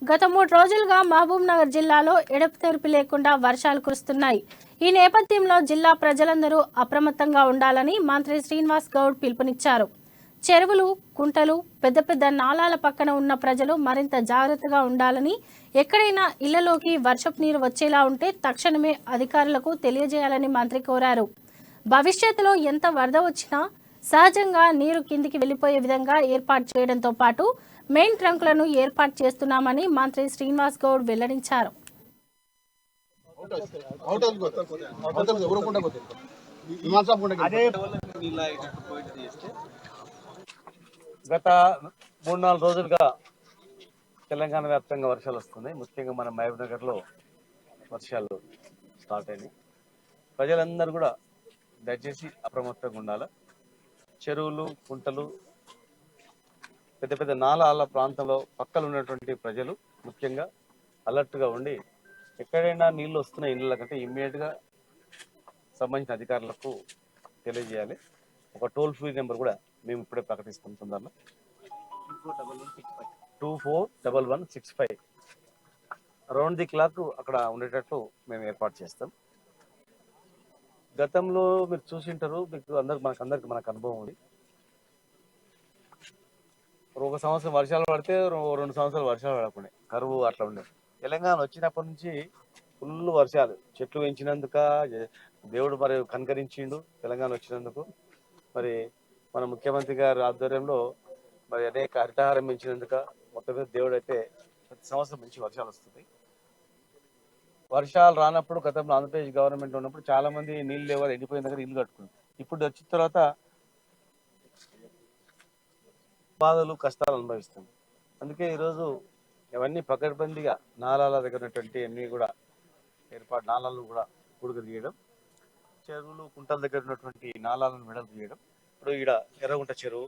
గత 3 రోజులుగా మహబూబ్నగర్ జిల్లాలో ఎడతెరిపి లేకుండా వర్షాలు కురుస్తున్నాయి. ఈ నేపథ్యంలో జిల్లా ప్రజలందరూ అప్రమత్తంగా ఉండాలని మంత్రి శ్రీనివాస్ గౌడ్ పిలుపునిచ్చారు. చెరువులు, కుంటలు, పెద్ద పెద్ద నాలాల పక్కన ఉన్న ప్రజలు మరింత జాగ్రత్తగా ఉండాలని, ఎక్కడైనా ఇళ్లలోకి వర్షపు నీరు వచ్చేలా ఉంటే తక్షణమే అధికారులకు తెలియజేయాలని మంత్రి కోరారు. భవిష్యత్తులో ఎంత వరద వచ్చినా సహజంగా నీరు కిందికి వెళ్లిపోయే విధంగా ఏర్పాటు చేయడంతో పాటు మెయిన్ ట్రంకులను ఏర్పాటు చేస్తున్నామని మంత్రి శ్రీనివాస్ గౌడ్ వెల్లడించారు. గత 3-4 రోజులుగా తెలంగాణ వ్యాప్తంగా వర్షాలు వస్తున్నాయి. ముఖ్యంగా మన మహబూబ్నగర్ లో వర్షాలు స్టార్ట్ అయినాయి. ప్రజలందరూ కూడా దయచేసి అప్రమత్తంగా ఉండాలి. చెరువులు, కుంటలు, పెద్ద పెద్ద నాలాల ప్రాంతంలో పక్కన ఉన్నటువంటి ప్రజలు ముఖ్యంగా అలర్ట్గా ఉండి ఎక్కడైనా నీళ్లు వస్తున్న ఇళ్ళ కంటే ఇమ్మీడియట్గా సంబంధించిన అధికారులకు తెలియజేయాలి. ఒక టోల్ ఫ్రీ నెంబర్ కూడా మేము ఇప్పుడే ప్రకటిస్తాం. తొందరలో 241165 రౌండ్ ది క్లాక్ అక్కడ ఉండేటట్టు మేము ఏర్పాటు చేస్తాం. గతంలో మీరు చూసింటారు, మీకు మనకు అనుభవం ఉంది. ఒక సంవత్సరం వర్షాలు పడితే 2 సంవత్సరాలు వర్షాలు పడకుండా కరువు అట్లా ఉండేది. తెలంగాణ వచ్చినప్పటి నుంచి ఫుల్ వర్షాలు, చెట్లు పెంచినందుక దేవుడు మరి కనకరించిండు. తెలంగాణ వచ్చినందుకు మరి మన ముఖ్యమంత్రి గారి ఆధ్వర్యంలో మరి అనేక హరితహారం పెంచినందుక మొత్తం మీద దేవుడు అయితే ప్రతి సంవత్సరం మంచి వర్షాలు వస్తుంది. వర్షాలు రానప్పుడు గతంలో ఆంధ్రప్రదేశ్ గవర్నమెంట్ ఉన్నప్పుడు చాలా మంది నీళ్ళు లేవాలి, ఎండిపోయిన దగ్గర ఇల్లు కట్టుకున్నారు. ఇప్పుడు వచ్చిన తర్వాత బాధలు, కష్టాలు అనుభవిస్తుంది. అందుకే ఈరోజు ఇవన్నీ పకడ్బందీగా నాలాల దగ్గర ఉన్నటువంటి అన్ని కూడా నాలాలను కూడా పూడిక తీయడం, చెరువులు, కుంటల దగ్గర ఉన్నటువంటి నాలాలను వెడల్పు చేయడం. ఇప్పుడు ఈడ ఎర్రగుంట చెరువు,